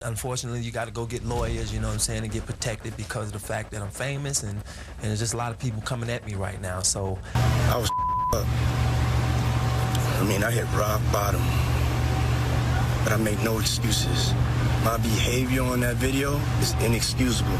Unfortunately, you got to go get lawyers, you know what I'm saying, and get protected because of the fact that I'm famous, and there's just a lot of people coming at me right now, so. I was up. I mean, I hit rock bottom, but I make no excuses. My behavior on that video is inexcusable.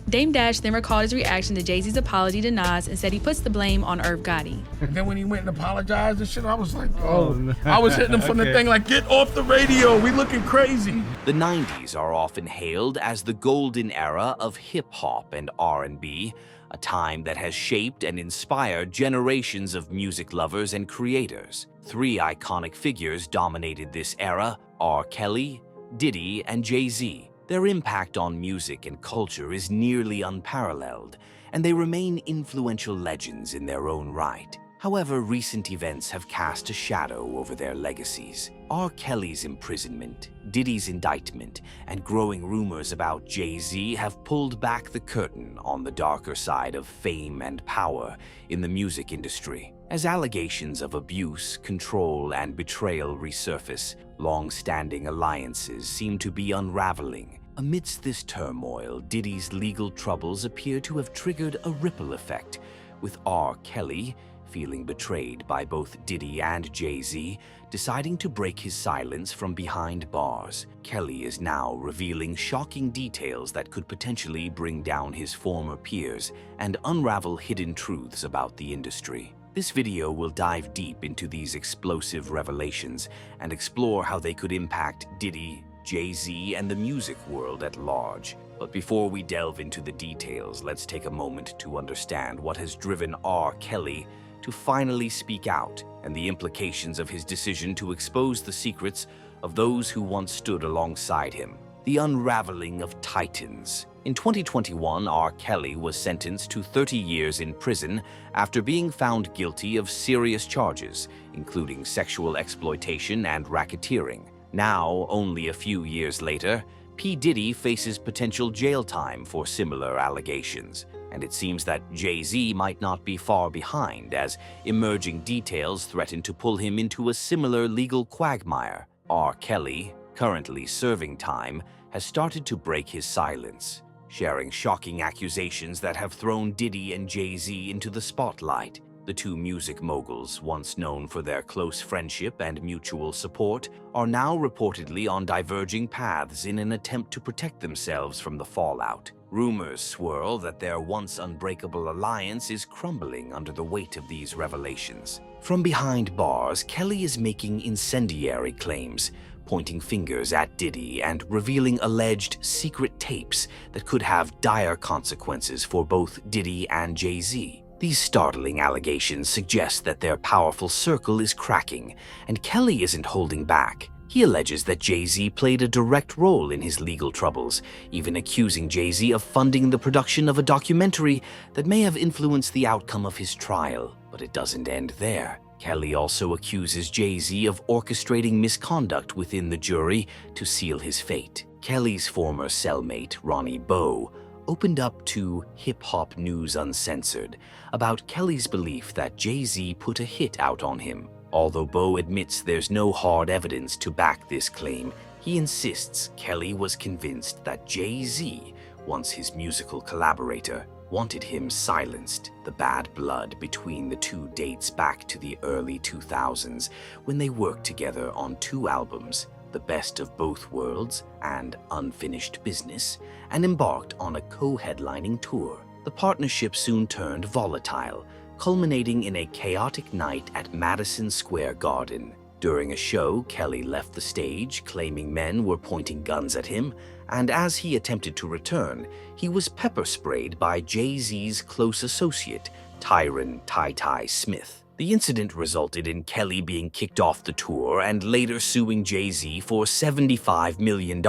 Dame Dash then recalled his reaction to Jay-Z's apology to Nas and said he puts the blame on Irv Gotti. And then when he went and apologized and shit, I was like, oh, no. I was hitting him from the thing like, get off the radio, we looking crazy. The 90s are often hailed as the golden era of hip-hop and R&B, a time that has shaped and inspired generations of music lovers and creators. Three iconic figures dominated this era: R. Kelly, Diddy, and Jay-Z. Their impact on music and culture is nearly unparalleled, and they remain influential legends in their own right. However, recent events have cast a shadow over their legacies. R. Kelly's imprisonment, Diddy's indictment, and growing rumors about Jay-Z have pulled back the curtain on the darker side of fame and power in the music industry. As allegations of abuse, control, and betrayal resurface, long-standing alliances seem to be unraveling. Amidst this turmoil, Diddy's legal troubles appear to have triggered a ripple effect, with R. Kelly, feeling betrayed by both Diddy and Jay-Z, deciding to break his silence from behind bars. Kelly is now revealing shocking details that could potentially bring down his former peers and unravel hidden truths about the industry. This video will dive deep into these explosive revelations and explore how they could impact Diddy, Jay-Z, and the music world at large. But before we delve into the details, let's take a moment to understand what has driven R. Kelly to finally speak out and the implications of his decision to expose the secrets of those who once stood alongside him. The unraveling of titans. In 2021, R. Kelly was sentenced to 30 years in prison after being found guilty of serious charges, including sexual exploitation and racketeering. Now, only a few years later, P. Diddy faces potential jail time for similar allegations, and it seems that Jay-Z might not be far behind, as emerging details threaten to pull him into a similar legal quagmire. R. Kelly, currently serving time, has started to break his silence, sharing shocking accusations that have thrown Diddy and Jay-Z into the spotlight. The two music moguls, once known for their close friendship and mutual support, are now reportedly on diverging paths in an attempt to protect themselves from the fallout. Rumors swirl that their once unbreakable alliance is crumbling under the weight of these revelations. From behind bars, Kelly is making incendiary claims, pointing fingers at Diddy and revealing alleged secret tapes that could have dire consequences for both Diddy and Jay-Z. These startling allegations suggest that their powerful circle is cracking, and Kelly isn't holding back. He alleges that Jay-Z played a direct role in his legal troubles, even accusing Jay-Z of funding the production of a documentary that may have influenced the outcome of his trial. But it doesn't end there. Kelly also accuses Jay-Z of orchestrating misconduct within the jury to seal his fate. Kelly's former cellmate, Ronnie Bowe, opened up to Hip Hop News Uncensored about Kelly's belief that Jay-Z put a hit out on him. Although Bowe admits there's no hard evidence to back this claim, he insists Kelly was convinced that Jay-Z, once his musical collaborator, wanted him silenced. The bad blood between the two dates back to the early 2000s when they worked together on two albums, The Best of Both Worlds and Unfinished Business, and embarked on a co-headlining tour. The partnership soon turned volatile, culminating in a chaotic night at Madison Square Garden. During a show, Kelly left the stage, claiming men were pointing guns at him, and as he attempted to return, he was pepper sprayed by Jay-Z's close associate, Tyron "Ty" Smith. The incident resulted in Kelly being kicked off the tour and later suing Jay-Z for $75 million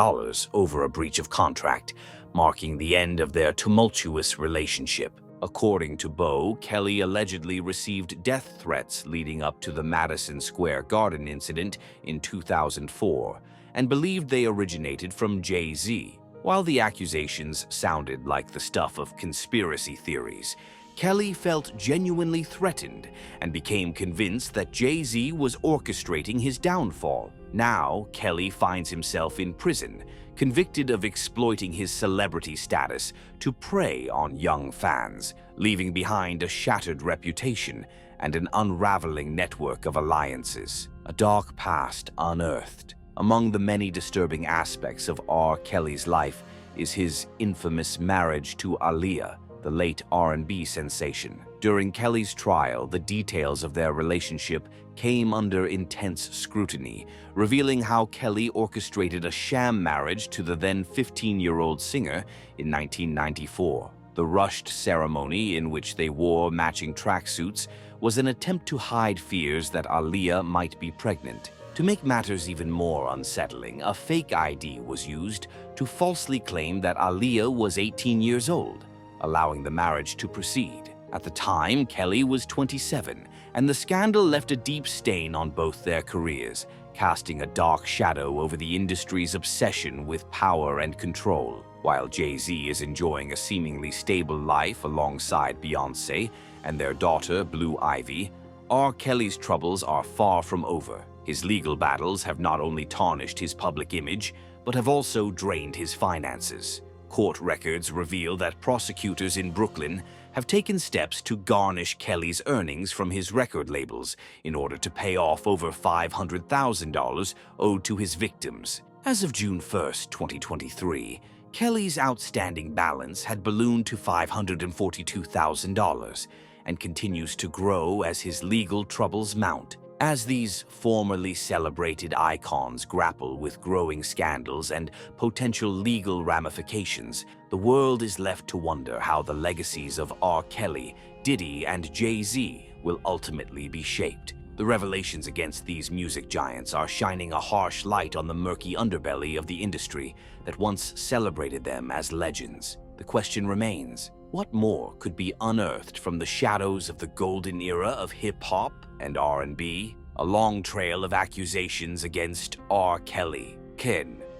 over a breach of contract, marking the end of their tumultuous relationship. According to Bowe, Kelly allegedly received death threats leading up to the Madison Square Garden incident in 2004 and believed they originated from Jay-Z. While the accusations sounded like the stuff of conspiracy theories, Kelly felt genuinely threatened and became convinced that Jay-Z was orchestrating his downfall. Now, Kelly finds himself in prison, convicted of exploiting his celebrity status to prey on young fans, leaving behind a shattered reputation and an unraveling network of alliances. A dark past unearthed. Among the many disturbing aspects of R. Kelly's life is his infamous marriage to Aaliyah, the late R&B sensation. During Kelly's trial, the details of their relationship came under intense scrutiny, revealing how Kelly orchestrated a sham marriage to the then 15-year-old singer in 1994. The rushed ceremony, in which they wore matching tracksuits, was an attempt to hide fears that Aaliyah might be pregnant. To make matters even more unsettling, a fake ID was used to falsely claim that Aaliyah was 18 years old, allowing the marriage to proceed. At the time, Kelly was 27, and the scandal left a deep stain on both their careers, casting a dark shadow over the industry's obsession with power and control. While Jay-Z is enjoying a seemingly stable life alongside Beyoncé and their daughter, Blue Ivy, R. Kelly's troubles are far from over. His legal battles have not only tarnished his public image, but have also drained his finances. Court records reveal that prosecutors in Brooklyn have taken steps to garnish Kelly's earnings from his record labels in order to pay off over $500,000 owed to his victims. As of June 1, 2023, Kelly's outstanding balance had ballooned to $542,000 and continues to grow as his legal troubles mount. As these formerly celebrated icons grapple with growing scandals and potential legal ramifications, the world is left to wonder how the legacies of R. Kelly, Diddy, and Jay-Z will ultimately be shaped. The revelations against these music giants are shining a harsh light on the murky underbelly of the industry that once celebrated them as legends. The question remains, what more could be unearthed from the shadows of the golden era of hip-hop and R&B? A long trail of accusations against R. Kelly.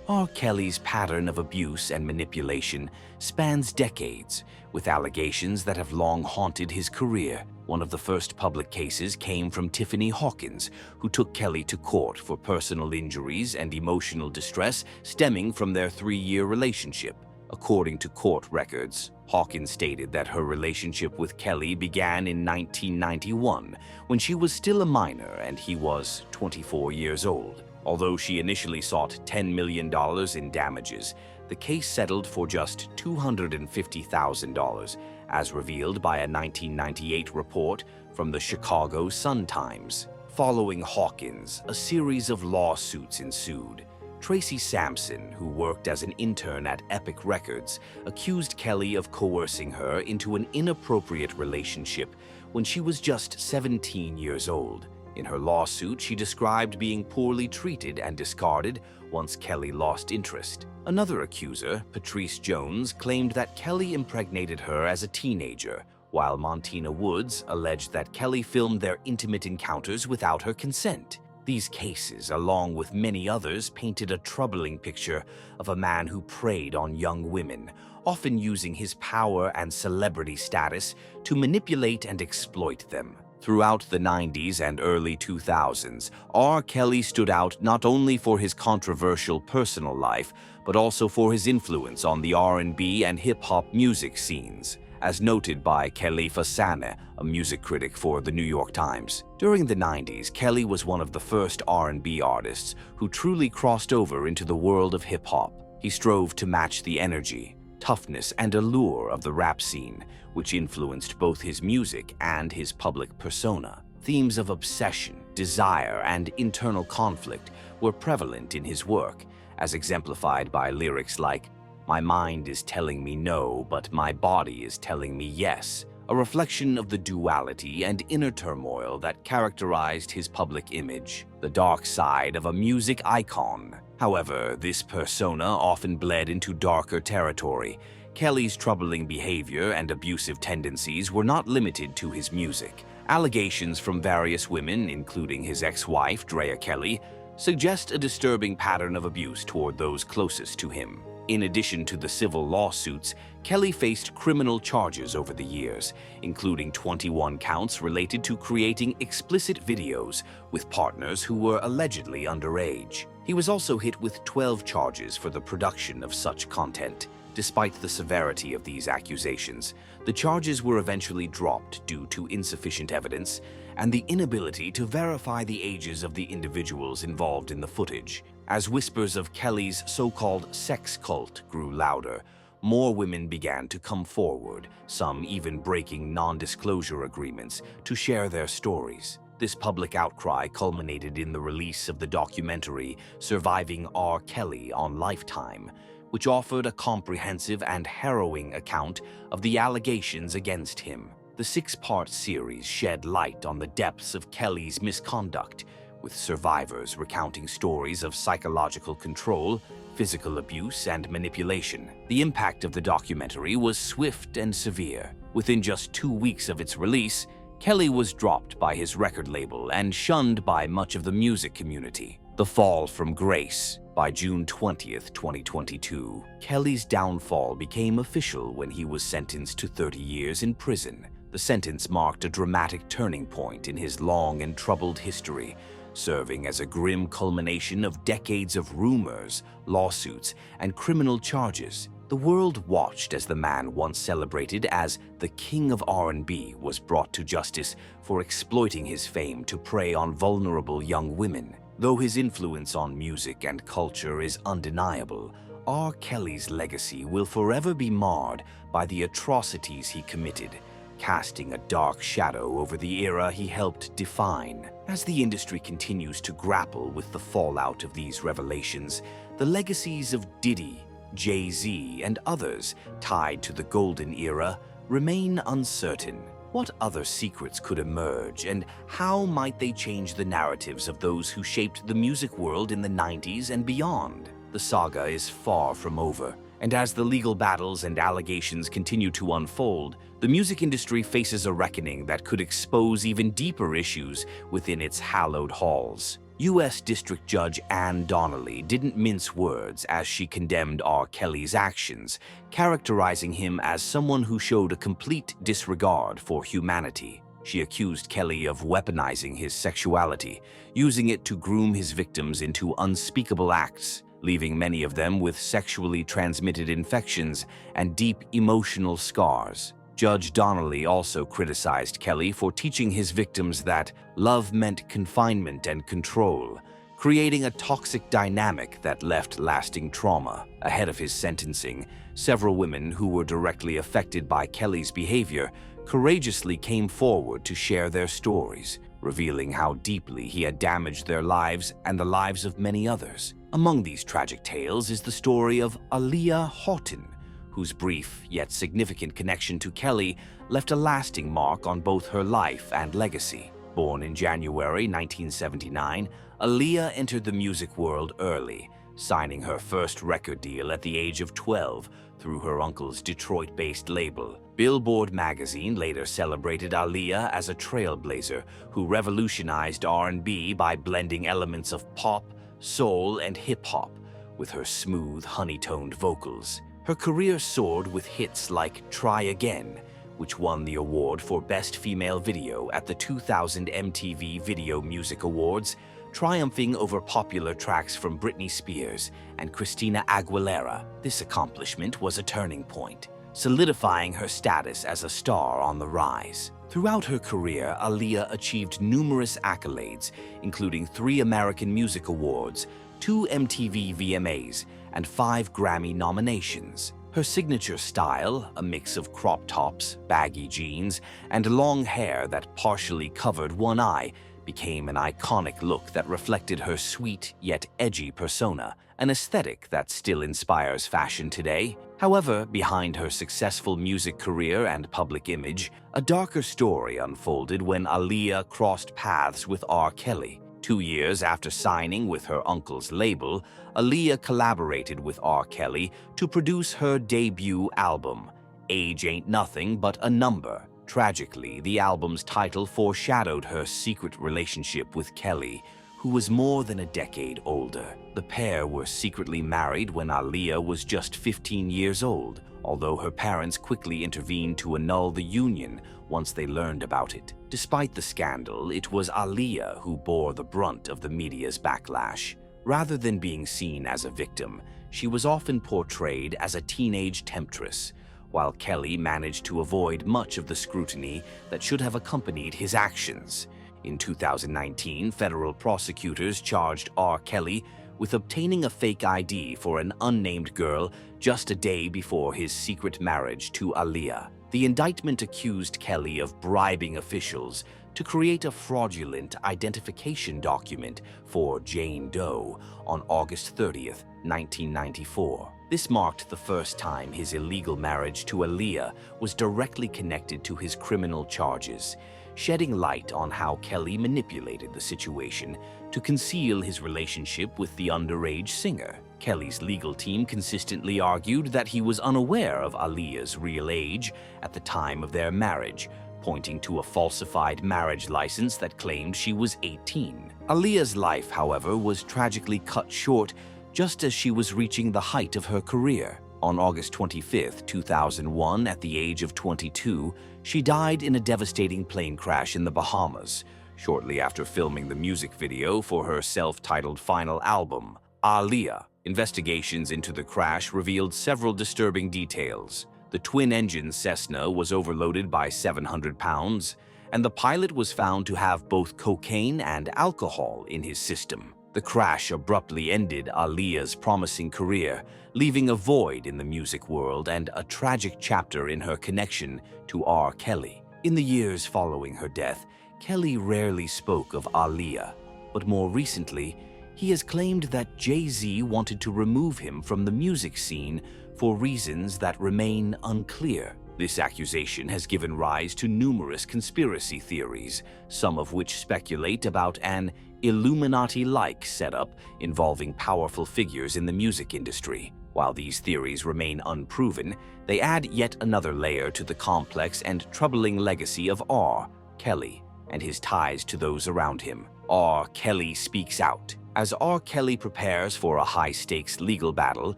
R. Kelly's pattern of abuse and manipulation spans decades, with allegations that have long haunted his career. One of the first public cases came from Tiffany Hawkins, who took Kelly to court for personal injuries and emotional distress stemming from their 3-year relationship. According to court records, Hawkins stated that her relationship with Kelly began in 1991, when she was still a minor and he was 24 years old. Although she initially sought $10 million in damages, the case settled for just $250,000, as revealed by a 1998 report from the Chicago Sun-Times. Following Hawkins, a series of lawsuits ensued. Tracy Sampson, who worked as an intern at Epic Records, accused Kelly of coercing her into an inappropriate relationship when she was just 17 years old. In her lawsuit, she described being poorly treated and discarded once Kelly lost interest. Another accuser, Patrice Jones, claimed that Kelly impregnated her as a teenager, while Montina Woods alleged that Kelly filmed their intimate encounters without her consent. These cases, along with many others, painted a troubling picture of a man who preyed on young women, often using his power and celebrity status to manipulate and exploit them. Throughout the 90s and early 2000s, R. Kelly stood out not only for his controversial personal life, but also for his influence on the R&B and hip-hop music scenes, as noted by Khalifa Saneh, a music critic for the New York Times. During the 90s, Kelly was one of the first R&B artists who truly crossed over into the world of hip-hop. He strove to match the energy, toughness, and allure of the rap scene, which influenced both his music and his public persona. Themes of obsession, desire, and internal conflict were prevalent in his work, as exemplified by lyrics like, "My mind is telling me no, but my body is telling me yes," a reflection of the duality and inner turmoil that characterized his public image, the dark side of a music icon. However, this persona often bled into darker territory. Kelly's troubling behavior and abusive tendencies were not limited to his music. Allegations from various women, including his ex-wife, Drea Kelly, suggest a disturbing pattern of abuse toward those closest to him. In addition to the civil lawsuits, Kelly faced criminal charges over the years, including 21 counts related to creating explicit videos with partners who were allegedly underage. He was also hit with 12 charges for the production of such content. Despite the severity of these accusations, the charges were eventually dropped due to insufficient evidence and the inability to verify the ages of the individuals involved in the footage. As whispers of Kelly's so-called sex cult grew louder, more women began to come forward, some even breaking non-disclosure agreements to share their stories. This public outcry culminated in the release of the documentary Surviving R. Kelly on Lifetime, which offered a comprehensive and harrowing account of the allegations against him. The 6-part series shed light on the depths of Kelly's misconduct, with survivors recounting stories of psychological control, physical abuse, and manipulation. The impact of the documentary was swift and severe. Within just 2 weeks of its release, Kelly was dropped by his record label and shunned by much of the music community. The Fall from Grace. By June 20th, 2022, Kelly's downfall became official when he was sentenced to 30 years in prison. The sentence marked a dramatic turning point in his long and troubled history, serving as a grim culmination of decades of rumors, lawsuits, and criminal charges. The world watched as the man once celebrated as the king of R&B was brought to justice for exploiting his fame to prey on vulnerable young women. Though his influence on music and culture is undeniable, R. Kelly's legacy will forever be marred by the atrocities he committed, casting a dark shadow over the era he helped define. As the industry continues to grapple with the fallout of these revelations, the legacies of Diddy, Jay-Z, and others tied to the golden era remain uncertain. What other secrets could emerge, and how might they change the narratives of those who shaped the music world in the 90s and beyond? The saga is far from over, and as the legal battles and allegations continue to unfold, the music industry faces a reckoning that could expose even deeper issues within its hallowed halls. U.S. District Judge Ann Donnelly didn't mince words as she condemned R. Kelly's actions, characterizing him as someone who showed a complete disregard for humanity. She accused Kelly of weaponizing his sexuality, using it to groom his victims into unspeakable acts, leaving many of them with sexually transmitted infections and deep emotional scars. Judge Donnelly also criticized Kelly for teaching his victims that love meant confinement and control, creating a toxic dynamic that left lasting trauma. Ahead of his sentencing, several women who were directly affected by Kelly's behavior courageously came forward to share their stories, revealing how deeply he had damaged their lives and the lives of many others. Among these tragic tales is the story of Aaliyah Houghton, whose brief yet significant connection to Kelly left a lasting mark on both her life and legacy. Born in January 1979, Aaliyah entered the music world early, signing her first record deal at the age of 12 through her uncle's Detroit-based label. Billboard magazine later celebrated Aaliyah as a trailblazer who revolutionized R&B by blending elements of pop, soul, and hip-hop with her smooth, honey-toned vocals. Her career soared with hits like Try Again, which won the award for Best Female Video at the 2000 MTV Video Music Awards, triumphing over popular tracks from Britney Spears and Christina Aguilera. This accomplishment was a turning point, solidifying her status as a star on the rise. Throughout her career, Aaliyah achieved numerous accolades, including 3 American Music Awards, 2 MTV VMAs, and 5 Grammy nominations. Her signature style, a mix of crop tops, baggy jeans, and long hair that partially covered one eye, became an iconic look that reflected her sweet yet edgy persona, an aesthetic that still inspires fashion today. However, behind her successful music career and public image, a darker story unfolded when Aaliyah crossed paths with R. Kelly. 2 years after signing with her uncle's label, Aaliyah collaborated with R. Kelly to produce her debut album, Age Ain't Nothing But a Number. Tragically, the album's title foreshadowed her secret relationship with Kelly, who was more than a decade older. The pair were secretly married when Aaliyah was just 15 years old, although her parents quickly intervened to annul the union once they learned about it. Despite the scandal, it was Aaliyah who bore the brunt of the media's backlash. Rather than being seen as a victim, she was often portrayed as a teenage temptress, while Kelly managed to avoid much of the scrutiny that should have accompanied his actions. In 2019, federal prosecutors charged R. Kelly with obtaining a fake ID for an unnamed girl just a day before his secret marriage to Aaliyah. The indictment accused Kelly of bribing officials to create a fraudulent identification document for Jane Doe on August 30th, 1994. This marked the first time his illegal marriage to Aaliyah was directly connected to his criminal charges, shedding light on how Kelly manipulated the situation to conceal his relationship with the underage singer. Kelly's legal team consistently argued that he was unaware of Aaliyah's real age at the time of their marriage, pointing to a falsified marriage license that claimed she was 18. Aaliyah's life, however, was tragically cut short just as she was reaching the height of her career. On August 25, 2001, at the age of 22, she died in a devastating plane crash in the Bahamas, shortly after filming the music video for her self-titled final album, Aaliyah. Investigations into the crash revealed several disturbing details. The twin-engine Cessna was overloaded by 700 pounds, and the pilot was found to have both cocaine and alcohol in his system. The crash abruptly ended Aaliyah's promising career, leaving a void in the music world and a tragic chapter in her connection to R. Kelly. In the years following her death, Kelly rarely spoke of Aaliyah, but more recently, he has claimed that Jay-Z wanted to remove him from the music scene for reasons that remain unclear. This accusation has given rise to numerous conspiracy theories, some of which speculate about an Illuminati-like setup involving powerful figures in the music industry. While these theories remain unproven, they add yet another layer to the complex and troubling legacy of R. Kelly and his ties to those around him. R. Kelly speaks out. As R. Kelly prepares for a high-stakes legal battle,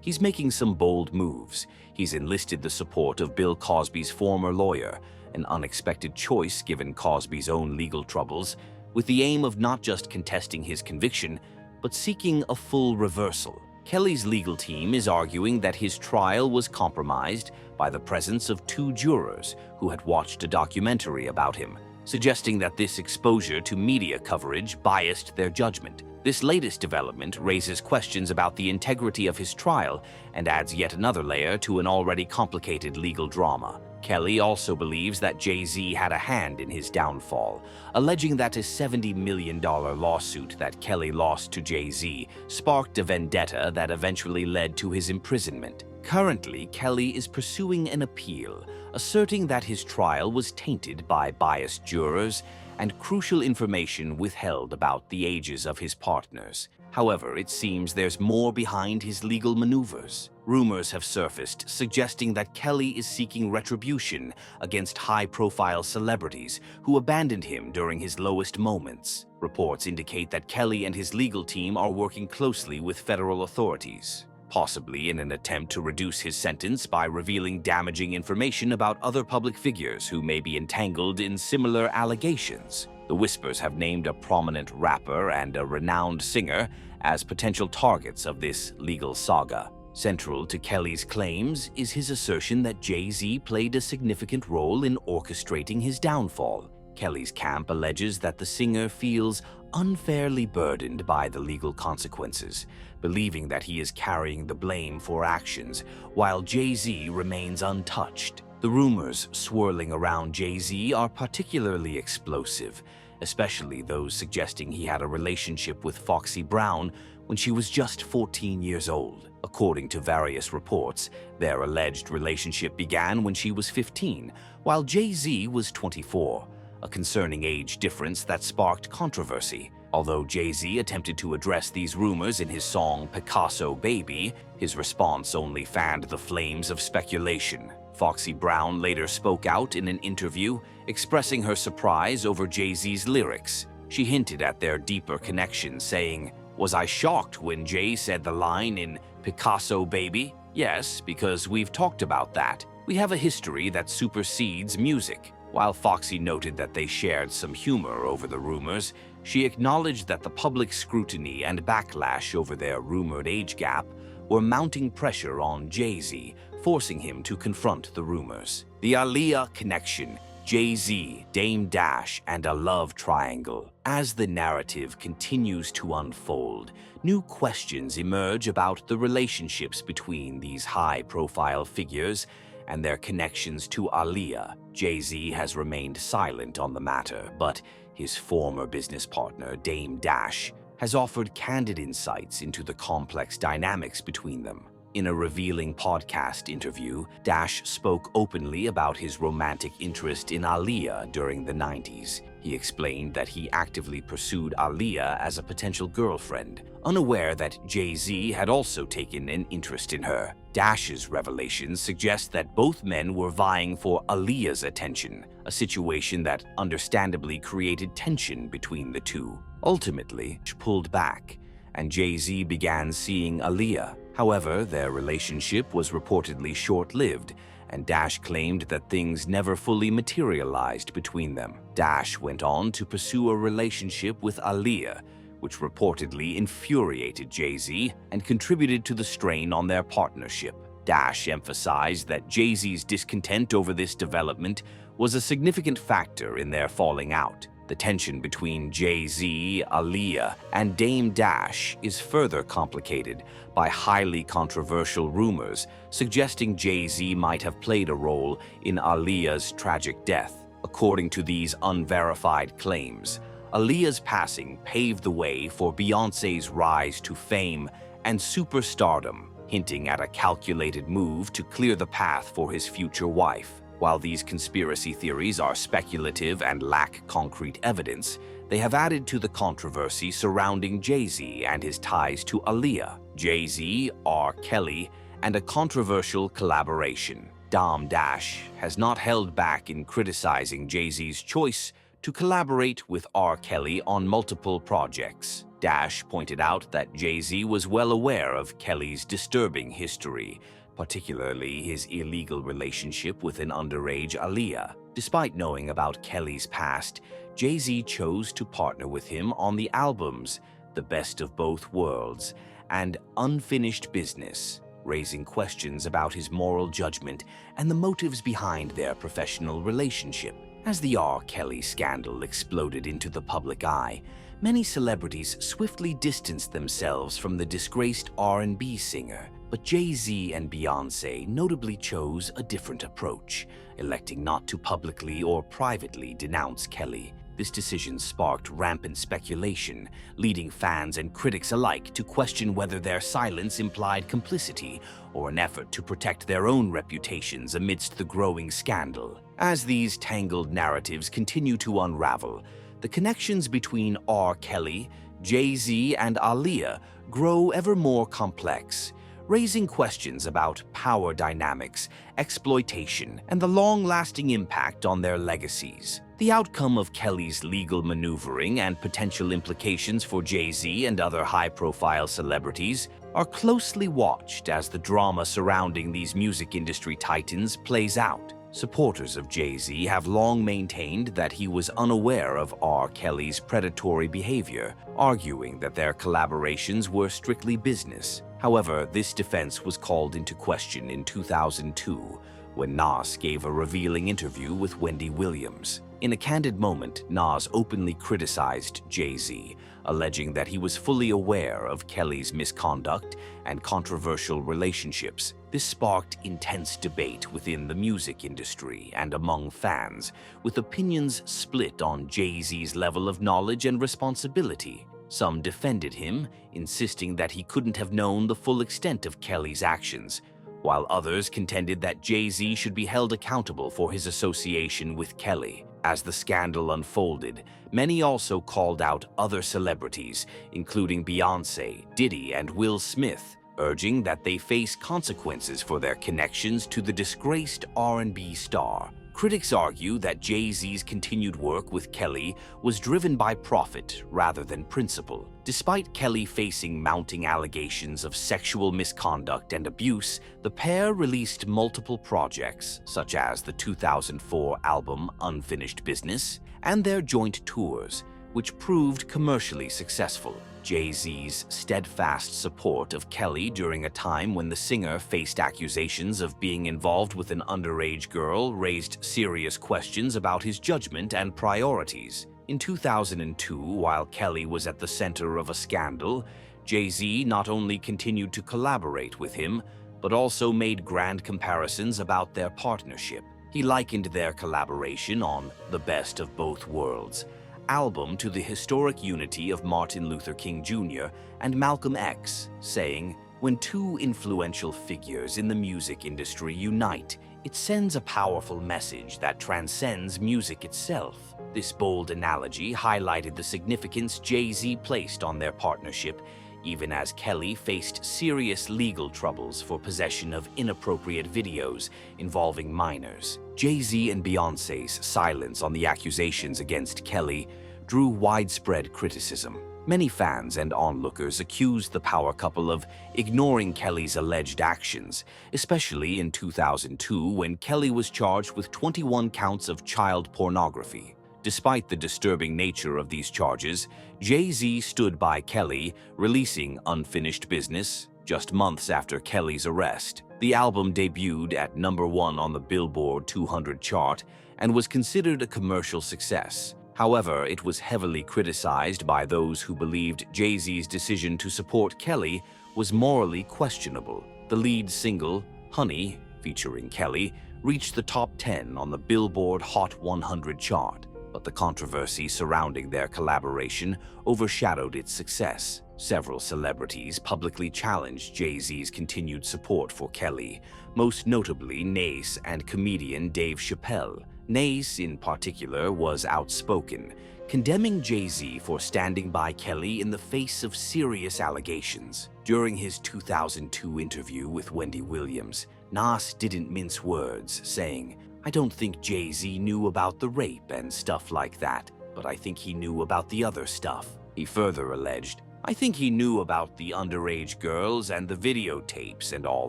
he's making some bold moves. He's enlisted the support of Bill Cosby's former lawyer, an unexpected choice given Cosby's own legal troubles, with the aim of not just contesting his conviction, but seeking a full reversal. Kelly's legal team is arguing that his trial was compromised by the presence of 2 jurors who had watched a documentary about him, suggesting that this exposure to media coverage biased their judgment. This latest development raises questions about the integrity of his trial and adds yet another layer to an already complicated legal drama. Kelly also believes that Jay-Z had a hand in his downfall, alleging that a $70 million lawsuit that Kelly lost to Jay-Z sparked a vendetta that eventually led to his imprisonment. Currently, Kelly is pursuing an appeal, asserting that his trial was tainted by biased jurors and crucial information withheld about the ages of his partners. However, it seems there's more behind his legal maneuvers. Rumors have surfaced suggesting that Kelly is seeking retribution against high-profile celebrities who abandoned him during his lowest moments. Reports indicate that Kelly and his legal team are working closely with federal authorities, possibly in an attempt to reduce his sentence by revealing damaging information about other public figures who may be entangled in similar allegations. The whispers have named a prominent rapper and a renowned singer as potential targets of this legal saga. Central to Kelly's claims is his assertion that Jay-Z played a significant role in orchestrating his downfall. Kelly's camp alleges that the singer feels unfairly burdened by the legal consequences, believing that he is carrying the blame for actions, while Jay-Z remains untouched. The rumors swirling around Jay-Z are particularly explosive, especially those suggesting he had a relationship with Foxy Brown when she was just 14 years old. According to various reports, their alleged relationship began when she was 15, while Jay-Z was 24, a concerning age difference that sparked controversy. Although Jay-Z attempted to address these rumors in his song Picasso Baby, his response only fanned the flames of speculation. Foxy Brown later spoke out in an interview, expressing her surprise over Jay-Z's lyrics. She hinted at their deeper connection, saying, "Was I shocked when Jay said the line in Picasso Baby? Yes, because we've talked about that. We have a history that supersedes music." While Foxy noted that they shared some humor over the rumors, she acknowledged that the public scrutiny and backlash over their rumored age gap were mounting pressure on Jay-Z, forcing him to confront the rumors. The Aaliyah connection, Jay-Z, Dame Dash, and a love triangle. As the narrative continues to unfold, new questions emerge about the relationships between these high-profile figures and their connections to Aaliyah. Jay-Z has remained silent on the matter, but his former business partner, Dame Dash, has offered candid insights into the complex dynamics between them. In a revealing podcast interview, Dash spoke openly about his romantic interest in Aaliyah during the 90s. He explained that he actively pursued Aaliyah as a potential girlfriend, unaware that Jay-Z had also taken an interest in her. Dash's revelations suggest that both men were vying for Aaliyah's attention, a situation that understandably created tension between the two. Ultimately, she pulled back, and Jay-Z began seeing Aaliyah. However, their relationship was reportedly short-lived, and Dash claimed that things never fully materialized between them. Dash went on to pursue a relationship with Aaliyah, which reportedly infuriated Jay-Z and contributed to the strain on their partnership. Dash emphasized that Jay-Z's discontent over this development was a significant factor in their falling out. The tension between Jay-Z, Aaliyah, and Dame Dash is further complicated by highly controversial rumors suggesting Jay-Z might have played a role in Aaliyah's tragic death. According to these unverified claims, Aaliyah's passing paved the way for Beyoncé's rise to fame and superstardom, hinting at a calculated move to clear the path for his future wife. While these conspiracy theories are speculative and lack concrete evidence, they have added to the controversy surrounding Jay-Z and his ties to Aaliyah. Jay-Z, R. Kelly, and a controversial collaboration. Dame Dash has not held back in criticizing Jay-Z's choice to collaborate with R. Kelly on multiple projects. Dash pointed out that Jay-Z was well aware of Kelly's disturbing history, particularly his illegal relationship with an underage Aaliyah. Despite knowing about Kelly's past, Jay-Z chose to partner with him on the albums The Best of Both Worlds and Unfinished Business, raising questions about his moral judgment and the motives behind their professional relationship. As the R. Kelly scandal exploded into the public eye, many celebrities swiftly distanced themselves from the disgraced R&B singer. But Jay-Z and Beyoncé notably chose a different approach, electing not to publicly or privately denounce Kelly. This decision sparked rampant speculation, leading fans and critics alike to question whether their silence implied complicity or an effort to protect their own reputations amidst the growing scandal. As these tangled narratives continue to unravel, the connections between R. Kelly, Jay-Z, and Aaliyah grow ever more complex, raising questions about power dynamics, exploitation, and the long-lasting impact on their legacies. The outcome of Kelly's legal maneuvering and potential implications for Jay-Z and other high-profile celebrities are closely watched as the drama surrounding these music industry titans plays out. Supporters of Jay-Z have long maintained that he was unaware of R. Kelly's predatory behavior, arguing that their collaborations were strictly business. However, this defense was called into question in 2002 when Nas gave a revealing interview with Wendy Williams. In a candid moment, Nas openly criticized Jay-Z, alleging that he was fully aware of Kelly's misconduct and controversial relationships. This sparked intense debate within the music industry and among fans, with opinions split on Jay-Z's level of knowledge and responsibility. Some defended him, insisting that he couldn't have known the full extent of Kelly's actions, while others contended that Jay-Z should be held accountable for his association with Kelly. As the scandal unfolded, many also called out other celebrities, including Beyoncé, Diddy, and Will Smith, urging that they face consequences for their connections to the disgraced R&B star. Critics argue that Jay-Z's continued work with Kelly was driven by profit rather than principle. Despite Kelly facing mounting allegations of sexual misconduct and abuse, the pair released multiple projects, such as the 2004 album Unfinished Business and their joint tours, which proved commercially successful. Jay-Z's steadfast support of Kelly during a time when the singer faced accusations of being involved with an underage girl raised serious questions about his judgment and priorities. In 2002, while Kelly was at the center of a scandal, Jay-Z not only continued to collaborate with him, but also made grand comparisons about their partnership. He likened their collaboration on The Best of Both Worlds album to the historic unity of Martin Luther King Jr. and Malcolm X, saying, "When two influential figures in the music industry unite, it sends a powerful message that transcends music itself." This bold analogy highlighted the significance Jay-Z placed on their partnership, even as Kelly faced serious legal troubles for possession of inappropriate videos involving minors. Jay-Z and Beyoncé's silence on the accusations against Kelly drew widespread criticism. Many fans and onlookers accused the power couple of ignoring Kelly's alleged actions, especially in 2002 when Kelly was charged with 21 counts of child pornography. Despite the disturbing nature of these charges, Jay-Z stood by Kelly, releasing Unfinished Business just months after Kelly's arrest. The album debuted at #1 on the Billboard 200 chart and was considered a commercial success. However, it was heavily criticized by those who believed Jay-Z's decision to support Kelly was morally questionable. The lead single, Honey, featuring Kelly, reached the top 10 on the Billboard Hot 100 chart, but the controversy surrounding their collaboration overshadowed its success. Several celebrities publicly challenged Jay-Z's continued support for Kelly, most notably Nace and comedian Dave Chappelle. Nace, in particular, was outspoken, condemning Jay-Z for standing by Kelly in the face of serious allegations. During his 2002 interview with Wendy Williams, Nas didn't mince words, saying, "I don't think Jay-Z knew about the rape and stuff like that, but I think he knew about the other stuff." He further alleged, "I think he knew about the underage girls and the videotapes and all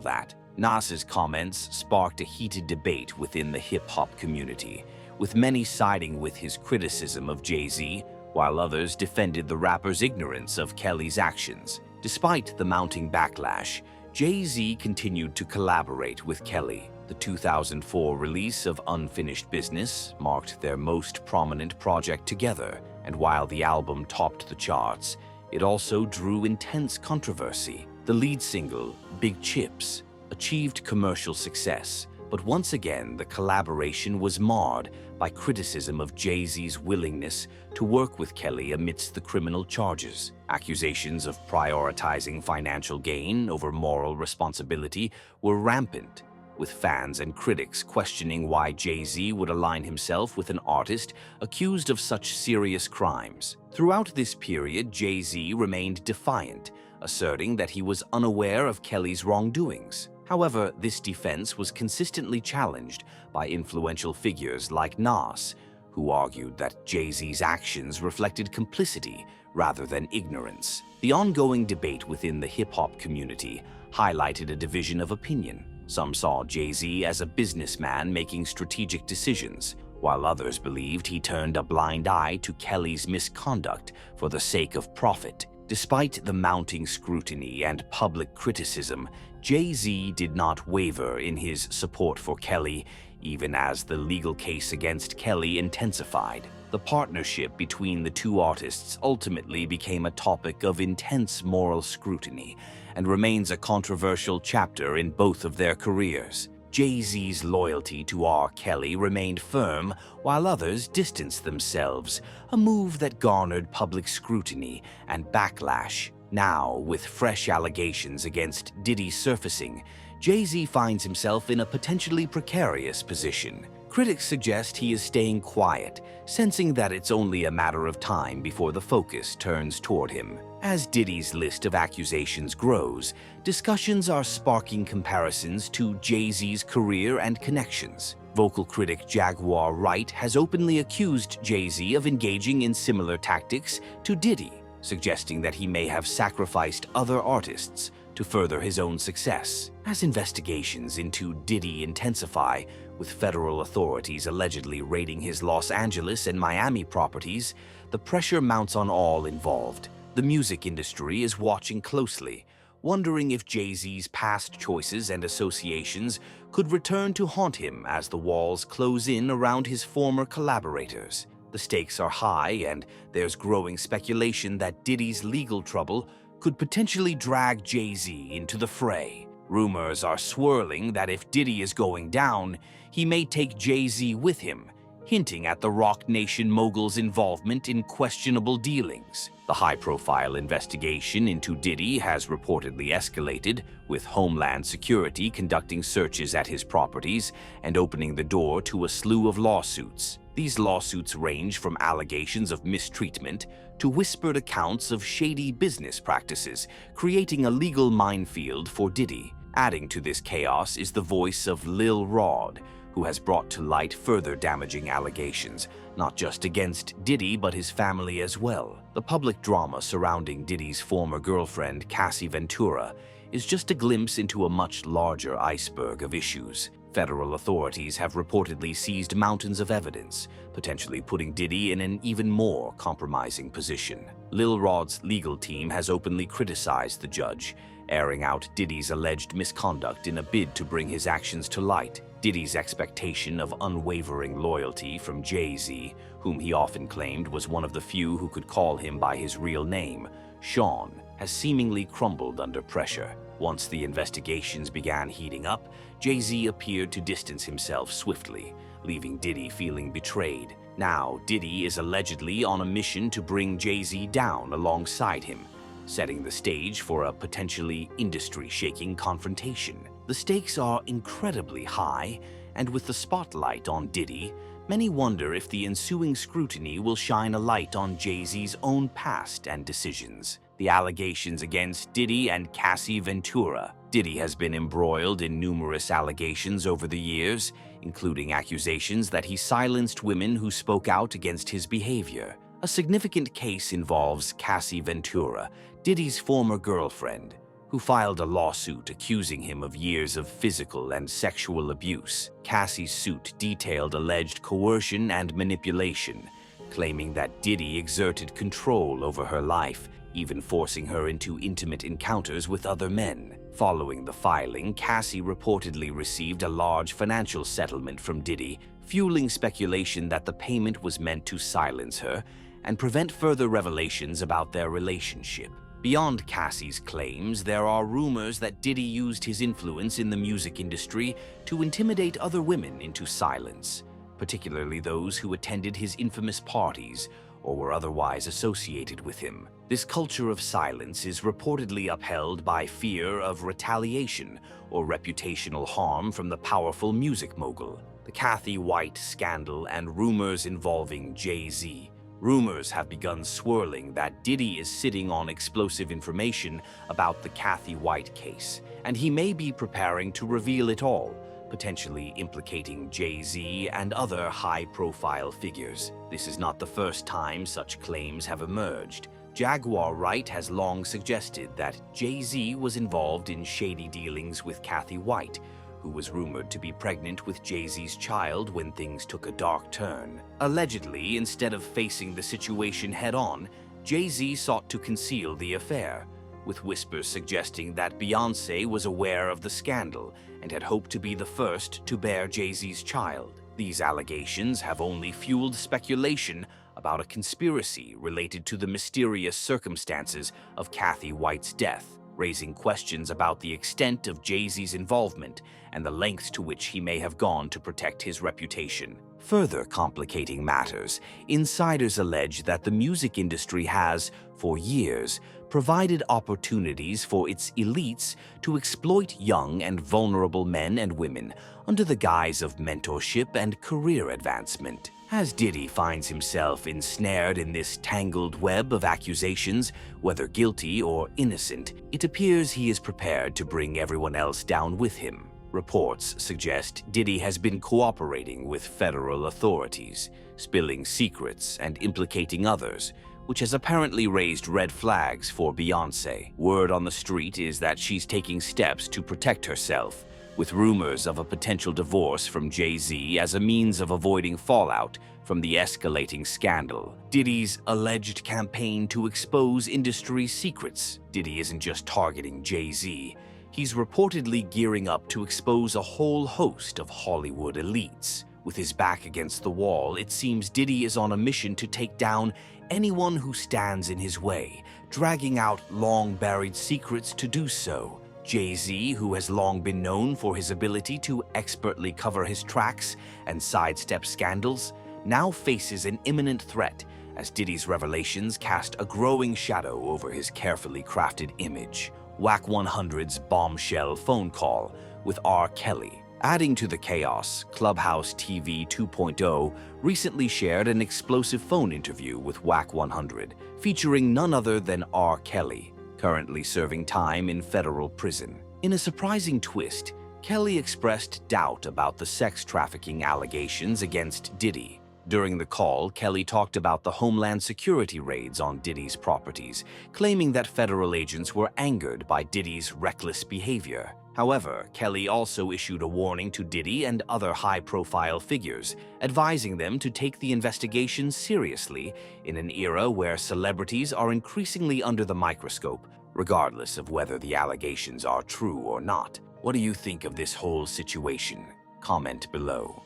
that." Nas's comments sparked a heated debate within the hip-hop community, with many siding with his criticism of Jay-Z, while others defended the rapper's ignorance of Kelly's actions. Despite the mounting backlash, Jay-Z continued to collaborate with Kelly. The 2004 release of Unfinished Business marked their most prominent project together, and while the album topped the charts, it also drew intense controversy. The lead single, Big Chips, achieved commercial success, but once again the collaboration was marred by criticism of Jay-Z's willingness to work with Kelly amidst the criminal charges. Accusations of prioritizing financial gain over moral responsibility were rampant, with fans and critics questioning why Jay-Z would align himself with an artist accused of such serious crimes. Throughout this period, Jay-Z remained defiant, asserting that he was unaware of Kelly's wrongdoings. However, this defense was consistently challenged by influential figures like Nas, who argued that Jay-Z's actions reflected complicity rather than ignorance. The ongoing debate within the hip-hop community highlighted a division of opinion. Some saw Jay-Z as a businessman making strategic decisions, while others believed he turned a blind eye to Kelly's misconduct for the sake of profit. Despite the mounting scrutiny and public criticism, Jay-Z did not waver in his support for Kelly, even as the legal case against Kelly intensified. The partnership between the two artists ultimately became a topic of intense moral scrutiny and remains a controversial chapter in both of their careers. Jay-Z's loyalty to R. Kelly remained firm, while others distanced themselves, a move that garnered public scrutiny and backlash. Now, with fresh allegations against Diddy surfacing, Jay-Z finds himself in a potentially precarious position. Critics suggest he is staying quiet, sensing that it's only a matter of time before the focus turns toward him. As Diddy's list of accusations grows, discussions are sparking comparisons to Jay-Z's career and connections. Vocal critic Jaguar Wright has openly accused Jay-Z of engaging in similar tactics to Diddy, suggesting that he may have sacrificed other artists to further his own success. As investigations into Diddy intensify, with federal authorities allegedly raiding his Los Angeles and Miami properties, the pressure mounts on all involved. The music industry is watching closely, wondering if Jay-Z's past choices and associations could return to haunt him as the walls close in around his former collaborators. The stakes are high, and there's growing speculation that Diddy's legal trouble could potentially drag Jay-Z into the fray. Rumors are swirling that if Diddy is going down, he may take Jay-Z with him, hinting at the Rock Nation mogul's involvement in questionable dealings. The high-profile investigation into Diddy has reportedly escalated, with Homeland Security conducting searches at his properties and opening the door to a slew of lawsuits. These lawsuits range from allegations of mistreatment to whispered accounts of shady business practices, creating a legal minefield for Diddy. Adding to this chaos is the voice of Lil Rod, who has brought to light further damaging allegations, not just against Diddy but his family as well. The public drama surrounding Diddy's former girlfriend, Cassie Ventura, is just a glimpse into a much larger iceberg of issues. Federal authorities have reportedly seized mountains of evidence, potentially putting Diddy in an even more compromising position. Lil Rod's legal team has openly criticized the judge, airing out Diddy's alleged misconduct in a bid to bring his actions to light. Diddy's expectation of unwavering loyalty from Jay-Z, whom he often claimed was one of the few who could call him by his real name, Sean, has seemingly crumbled under pressure. Once the investigations began heating up, Jay-Z appeared to distance himself swiftly, leaving Diddy feeling betrayed. Now, Diddy is allegedly on a mission to bring Jay-Z down alongside him, setting the stage for a potentially industry-shaking confrontation. The stakes are incredibly high, and with the spotlight on Diddy, many wonder if the ensuing scrutiny will shine a light on Jay-Z's own past and decisions. The allegations against Diddy and Cassie Ventura. Diddy has been embroiled in numerous allegations over the years, including accusations that he silenced women who spoke out against his behavior. A significant case involves Cassie Ventura, Diddy's former girlfriend, who filed a lawsuit accusing him of years of physical and sexual abuse. Cassie's suit detailed alleged coercion and manipulation, claiming that Diddy exerted control over her life, even forcing her into intimate encounters with other men. Following the filing, Cassie reportedly received a large financial settlement from Diddy, fueling speculation that the payment was meant to silence her and prevent further revelations about their relationship. Beyond Cassie's claims, there are rumors that Diddy used his influence in the music industry to intimidate other women into silence, particularly those who attended his infamous parties or were otherwise associated with him. This culture of silence is reportedly upheld by fear of retaliation or reputational harm from the powerful music mogul. The Kathy White scandal and rumors involving Jay-Z. Rumors have begun swirling that Diddy is sitting on explosive information about the Kathy White case, and he may be preparing to reveal it all, potentially implicating Jay-Z and other high-profile figures. This is not the first time such claims have emerged. Jaguar Wright has long suggested that Jay-Z was involved in shady dealings with Kathy White, who was rumored to be pregnant with Jay-Z's child when things took a dark turn. Allegedly, instead of facing the situation head-on, Jay-Z sought to conceal the affair, with whispers suggesting that Beyoncé was aware of the scandal and had hoped to be the first to bear Jay-Z's child. These allegations have only fueled speculation about a conspiracy related to the mysterious circumstances of Kathy White's death, raising questions about the extent of Jay-Z's involvement and the lengths to which he may have gone to protect his reputation. Further complicating matters, insiders allege that the music industry has, for years, provided opportunities for its elites to exploit young and vulnerable men and women under the guise of mentorship and career advancement. As Diddy finds himself ensnared in this tangled web of accusations, whether guilty or innocent, it appears he is prepared to bring everyone else down with him. Reports suggest Diddy has been cooperating with federal authorities, spilling secrets and implicating others, which has apparently raised red flags for Beyoncé. Word on the street is that she's taking steps to protect herself, with rumors of a potential divorce from Jay-Z as a means of avoiding fallout from the escalating scandal. Diddy's alleged campaign to expose industry secrets. Diddy isn't just targeting Jay-Z. He's reportedly gearing up to expose a whole host of Hollywood elites. With his back against the wall, it seems Diddy is on a mission to take down anyone who stands in his way, dragging out long-buried secrets to do so. Jay-Z, who has long been known for his ability to expertly cover his tracks and sidestep scandals, now faces an imminent threat as Diddy's revelations cast a growing shadow over his carefully crafted image. Whack 100's bombshell phone call with R. Kelly. Adding to the chaos, Clubhouse TV 2.0 recently shared an explosive phone interview with Whack 100, featuring none other than R. Kelly, currently serving time in federal prison. In a surprising twist, Kelly expressed doubt about the sex trafficking allegations against Diddy. During the call, Kelly talked about the Homeland Security raids on Diddy's properties, claiming that federal agents were angered by Diddy's reckless behavior. However, Kelly also issued a warning to Diddy and other high-profile figures, advising them to take the investigation seriously in an era where celebrities are increasingly under the microscope, regardless of whether the allegations are true or not. What do you think of this whole situation? Comment below.